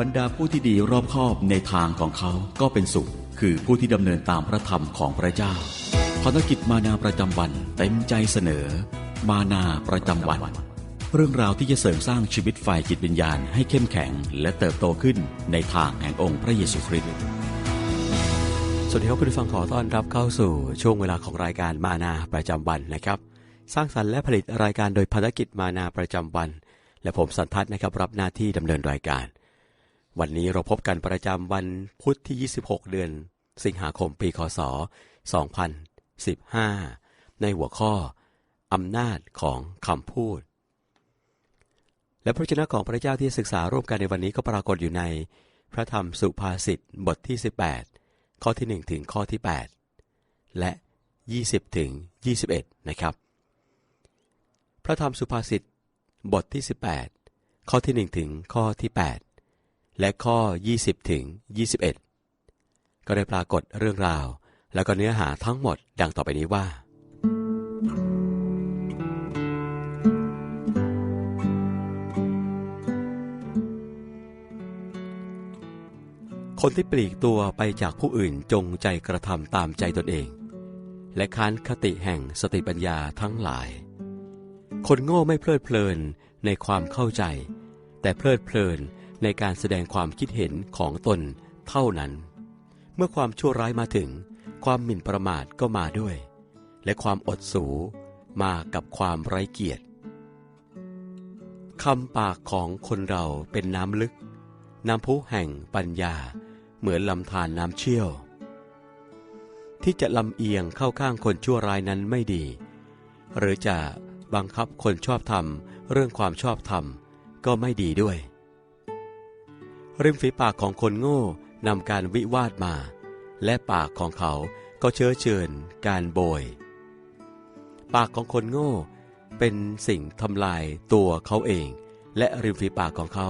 บรรดาผู้ที่ดีรอบคอบในทางของเขาก็เป็นสุขคือผู้ที่ดำเนินตามพระธรรมของพระเจ้าภารกิจมานาประจำวันเต็มใจเสนอมานาประจำวันเรื่องราวที่จะเสริมสร้างชีวิตฝ่ายจิตวิญญาณให้เข้มแข็งและเติบโตขึ้นในทางแห่งองค์พระเยซูคริสต์สวัสดีครับคุณผู้ฟังขอต้อนรับเข้าสู่ช่วงเวลาของรายการมานาประจำวันนะครับสร้างสรรค์และผลิตรายการโดยภารกิจมานาประจำวันและผมสันทัศน์นะครับรับหน้าที่ดำเนินรายการวันนี้เราพบกันประจำวันพุธที่26เดือนสิงหาคมปีคศ2015ในหัวข้ออำนาจของคำพูดและพระวจนะของพระเจ้าที่ศึกษาร่วมกันในวันนี้ก็ปรากฏอยู่ในพระธรรมสุภาษิตบทที่18ข้อที่1ถึงข้อที่8และ20ถึง21นะครับพระธรรมสุภาษิตบทที่18ข้อที่1ถึงข้อที่8และข้อ20ถึง21ก็ได้ปรากฏเรื่องราวแล้วก็เนื้อหาทั้งหมดดังต่อไปนี้ว่าคนที่ปลีกตัวไปจากผู้อื่นจงใจกระทำตามใจตนเองและค้านคติแห่งสติปัญญาทั้งหลายคนโง่ไม่เพลิดเพลินในความเข้าใจแต่เพลิดเพลินในการแสดงความคิดเห็นของตนเท่านั้นเมื่อความชั่วร้ายมาถึงความหมิ่นประมาทก็มาด้วยและความอดสูมากับความไร้เกียรติคำปากของคนเราเป็นน้ำลึกน้ำพุแห่งปัญญาเหมือนลำธารน้ำเชี่ยวที่จะลำเอียงเข้าข้างคนชั่วร้ายนั้นไม่ดีหรือจะบังคับคนชอบธรรมเรื่องความชอบธรรมก็ไม่ดีด้วยริมฝีปากของคนโง่นำการวิวาทมาและปากของเขาก็เชื้อเชิญการโบยปากของคนโง่เป็นสิ่งทำลายตัวเขาเองและริมฝีปากของเขา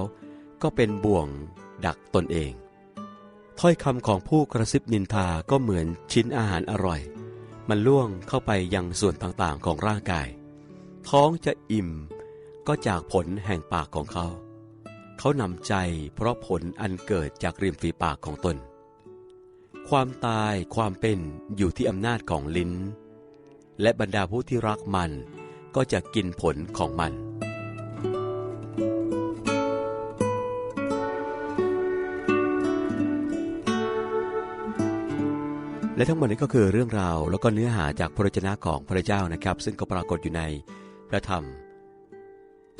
ก็เป็นบ่วงดักตนเองถ้อยคำของผู้กระซิบนินทาก็เหมือนชิ้นอาหารอร่อยมันล่วงเข้าไปยังส่วนต่างๆของร่างกายท้องจะอิ่มก็จากผลแห่งปากของเขาเขานำใจเพราะผลอันเกิดจากริมฝีปากของตนความตายความเป็นอยู่ที่อำนาจของลิ้นและบรรดาผู้ที่รักมันก็จะกินผลของมันและทั้งหมดนี้ก็คือเรื่องราวแล้วก็เนื้อหาจากพระวจนะของพระเจ้านะครับซึ่งก็ปรากฏอยู่ในพระธรรม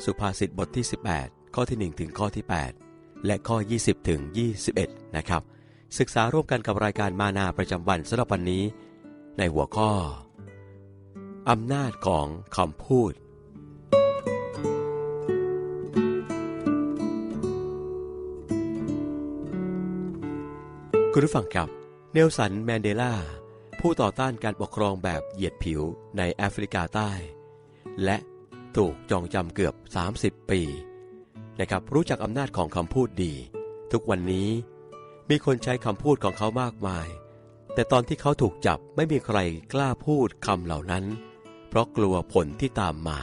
สุภาษิตบทที่18ข้อที่1ถึงข้อที่8และข้อ20ถึง21นะครับศึกษาร่วมกันกับรายการมานาประจำวันสำหรับวันนี้ในหัวข้ออำนาจของคำพูดคุณผู้ฟังครับเนลสันแมนเดลาผู้ต่อต้านการปกครองแบบเหยียดผิวในแอฟริกาใต้และถูกจองจำเกือบ30ปีนะครับรู้จักอำนาจของคำพูดดีทุกวันนี้มีคนใช้คำพูดของเขามากมายแต่ตอนที่เขาถูกจับไม่มีใครกล้าพูดคำเหล่านั้นเพราะกลัวผลที่ตามมา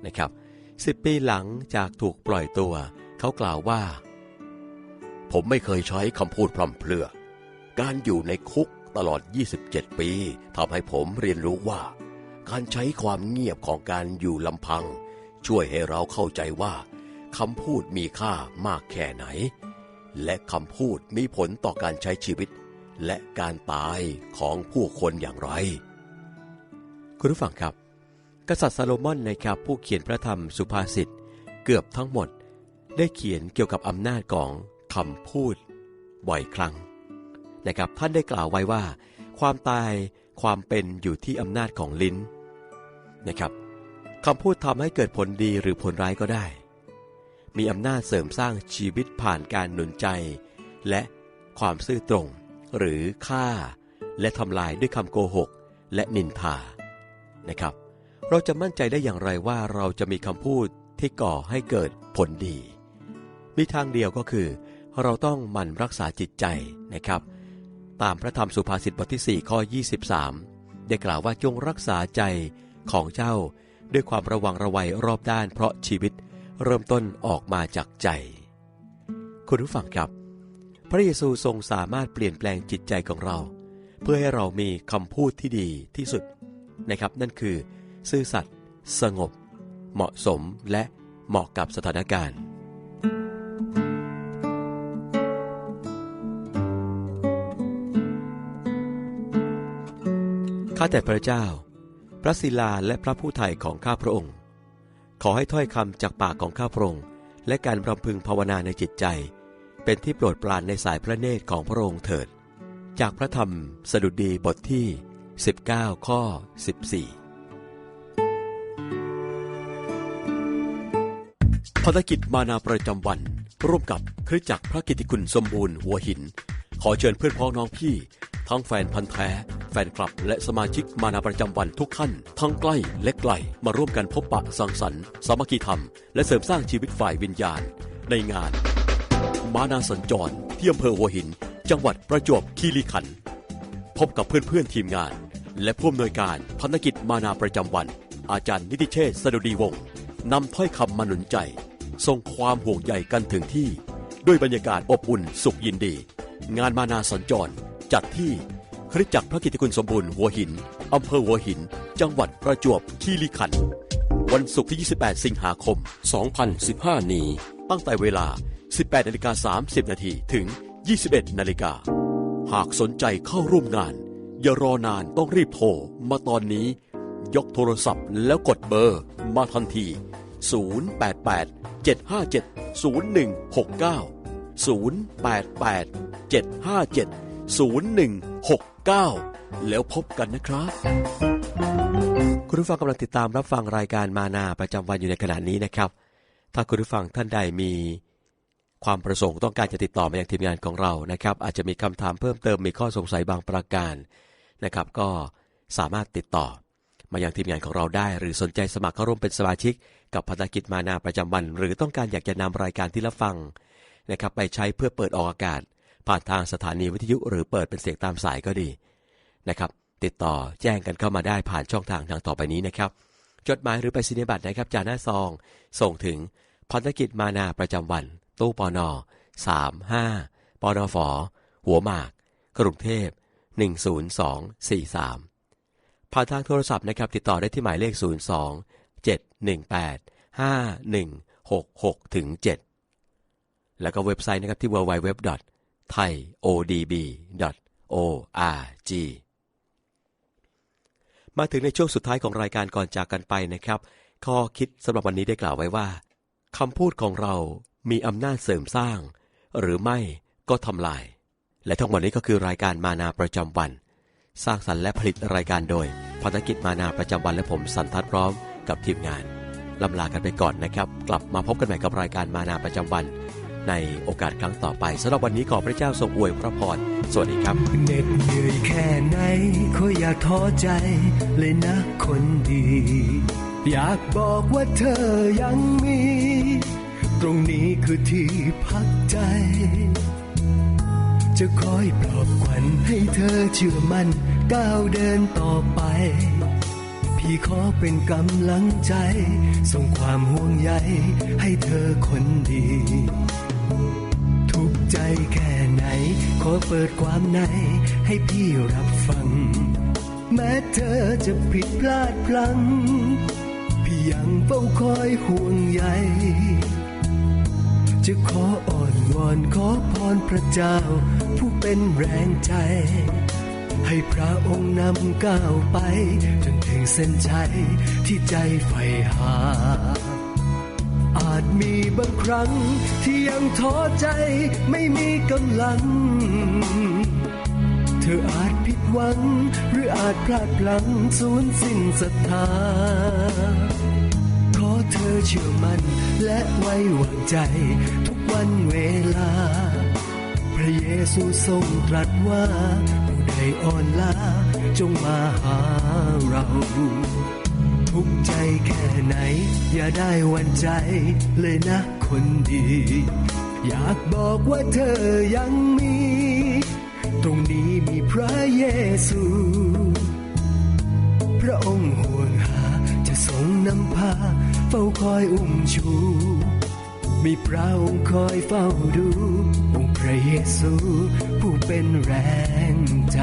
นะครับ10 ปีหลังจากถูกปล่อยตัวเขากล่าวว่าผมไม่เคยใช้คำพูดพร่ำเพรื่อการอยู่ในคุกตลอด27ปีทำให้ผมเรียนรู้ว่าการใช้ความเงียบของการอยู่ลำพังช่วยให้เราเข้าใจว่าคำพูดมีค่ามากแค่ไหนและคำพูดมีผลต่อการใช้ชีวิตและการตายของผู้คนอย่างไรคุณผู้ฟังครับกษัตริย์ซาโลมอนนะครับผู้เขียนพระธรรมสุภาษิตเกือบทั้งหมดได้เขียนเกี่ยวกับอำนาจของคำพูดบ่อยครั้งนะครับท่านได้กล่าวไว้ว่าความตายความเป็นอยู่ที่อำนาจของลิ้นนะครับคำพูดทำให้เกิดผลดีหรือผลร้ายก็ได้มีอำนาจเสริมสร้างชีวิตผ่านการหนุนใจและความซื่อตรงหรือฆ่าและทำลายด้วยคำโกหกและนินทานะครับเราจะมั่นใจได้อย่างไรว่าเราจะมีคำพูดที่ก่อให้เกิดผลดีมีทางเดียวก็คือเราต้องหมั่นรักษาจิตใจนะครับตามพระธรรมสุภาษิตบทที่4ข้อ23ได้กล่าวว่าจงรักษาใจของเจ้าด้วยความระวังระไวรอบด้านเพราะชีวิตเริ่มต้นออกมาจากใจ คุณผู้ฟังครับพระเยซูทรงสามารถเปลี่ยนแปลงจิตใจของเราเพื่อให้เรามีคำพูดที่ดีที่สุดนะครับนั่นคือซื่อสัตย์สงบเหมาะสมและเหมาะกับสถานการณ์ข้าแต่พระเจ้าพระศิลาและพระผู้ไถ่ของข้าพระองค์ขอให้ถ้อยคำจากปากของข้าพระองค์และการรำพึงภาวนาในจิตใจเป็นที่โปรดปรานในสายพระเนตรของพระองค์เถิดจากพระธรรมสดุดีบทที่19ข้อ14ภารกิจมานาประจำวันร่วมกับคริสตจักรพระกิตติคุณสมบูรณ์หัวหินขอเชิญเพื่อนพ้องน้องพี่ทั้งแฟนพันธุ์แท้แฟนคลับและสมาชิกมานาประจำวันทุกท่านทั้งใกล้และไกลมาร่วมกันพบปะสังสรรค์สามัคคีธรรมและเสริมสร้างชีวิตฝ่ายวิญญาณในงานมานาสัญจรที่อำเภอหัวหินจังหวัดประจวบคีรีขันธ์พบกับเพื่อนๆทีมงานและผู้อำนวยการภารกิจมานาประจำวันอาจารย์นิติเชษฐ์สดุดีวงศ์นำถ้อยคำมาหนุนใจส่งความห่วงใยกันถึงที่ด้วยบรรยากาศอบอุ่นสุขยินดีงานมานาสัญจรจัดที่คริสตจักรพระกิตติคุณสมบูรณ์หัวหินอำเภอหัวหินจังหวัดประจวบคีรีขันธ์วันศุกร์ที่28สิงหาคม2015นี้ตั้งแต่เวลา 18:30 น.ถึง 21:00 น.หากสนใจเข้าร่วมงานอย่ารอนานต้องรีบโทรมาตอนนี้ยกโทรศัพท์แล้วกดเบอร์มาทันที088-757-0169 แล้วพบกันนะครับคุณผู้ฟังกำลังติดตามรับฟังรายการมานาประจำวันอยู่ในขณะนี้นะครับถ้าคุณผู้ฟังท่านใดมีความประสงค์ต้องการจะติดต่อมายังทีมงานของเรานะครับอาจจะมีคำถามเพิ่มเติมมีข้อสงสัยบางประการนะครับก็สามารถติดต่อมายังทีมงานของเราได้หรือสนใจสมัครเข้าร่วมเป็นสมาชิกกับภารกิจมานาประจำวันหรือต้องการอยากจะนำรายการที่รับฟังนะครับไปใช้เพื่อเปิดออกอากาศผ่านทางสถานีวิทยุหรือเปิดเป็นเสียงตามสายก็ดีนะครับติดต่อแจ้งกันเข้ามาได้ผ่านช่องทางดังต่อไปนี้นะครับจดหมายหรือไปรษณียบัตรนะครับจากหน้าซองส่งถึงภารกิจมานาประจำวันตู้ปน35ปนฝหัวหมากกรุงเทพ10243ผ่านทางโทรศัพท์นะครับติดต่อได้ที่หมายเลข02-718-5166-7แล้วก็เว็บไซต์นะครับที่ www.thaiodb.org มาถึงในช่วงสุดท้ายของรายการก่อนจากกันไปนะครับข้อคิดสำหรับวันนี้ได้กล่าวไว้ว่าคำพูดของเรามีอำนาจเสริมสร้างหรือไม่ก็ทำลายและทั้งหมดนี้ก็คือรายการมานาประจำวันสร้างสรรค์และผลิตรายการโดยภารกิจมานาประจำวันและผมสันทัศน์พร้อมกับทีมงานลำลากันไปก่อนนะครับกลับมาพบกันใหม่กับรายการมานาประจำวันในโอกาสครั้งต่อไปสำหรับวันนี้ขอพระเจ้าทรงอวยพระพรสวัสดีครับเหน็ดเหนื่อยแค่ไหนก็อย่าท้อใจเลยนะคนดีอยากบอกว่าเธอยังมีตรงนี้คือที่พักใจจะคอยปลอบขวัญให้เธอเชื่อมั่นก้าวเดินต่อไปพี่ขอเป็นกำลังใจส่งความห่วงใยให้เธอคนดีทุกใจแค่ไหนขอเปิดความในให้พี่รับฟังแม้เธอจะผิดพลาดพลั้งพี่ยังเฝ้าคอยห่วงใยจะขออ่อนวอนขอพรพระเจ้าผู้เป็นแรงใจให้พระองค์นำก้าวไปจนถึงเส้นชัยที่ใจใฝ่หาอาจมีบางครั้งที่ยังท้อใจไม่มีกำลังเธออาจผิดหวังหรืออาจพลาดพลั้งสูญสิ้นศรัทธาขอเธอเชื่อมั่นและไว้วางใจทุกวันเวลาพระเยซูทรงตรัสว่าผู้ใดอ่อนล้าจงมาหาเราทุกใจแค่ไหนอย่าได้หวั่นใจเลยนะคนดีอยากบอกว่าเธอยังมีตรงนี้มีพระเยซูพระองค์ห่วงหาจะทรงนำพาเฝ้าคอยอุ้มชู มีพระองค์คอยเฝ้าดูองค์พระเยซูผู้เป็นแรงใจ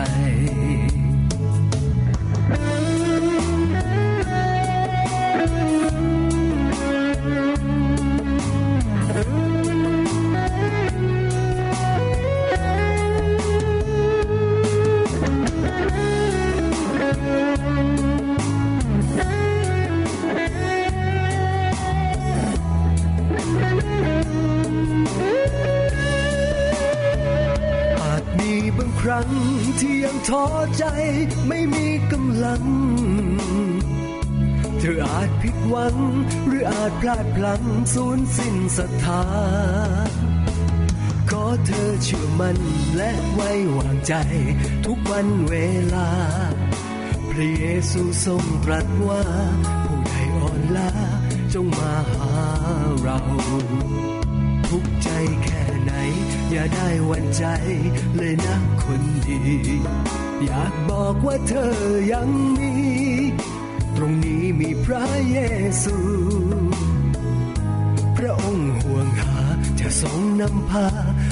บางครั้งที่ยังท้อใจไม่มีกำลังเธออาจผิดหวังหรืออาจพลาดพลั้งสูญสิ้นศรัทธาขอเธอเชื่อมั่นและไว้วางใจทุกวันเวลาพระเยซูทรงตรัสว่าผู้ใดอ่อนล้าจงมาหาเราทุกข์ใจแค่ไหนอย่าได้หวั่นใจเลยนะคนดีอยากบอกว่าเธอยังมีตรงนี้มีพระเยซูพระองค์ห่วงหาจะทรงนำพา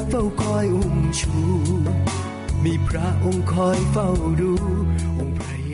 เฝ้าคอยอุ้มชูมีพระองค์คอยเฝ้าดูองค์พระ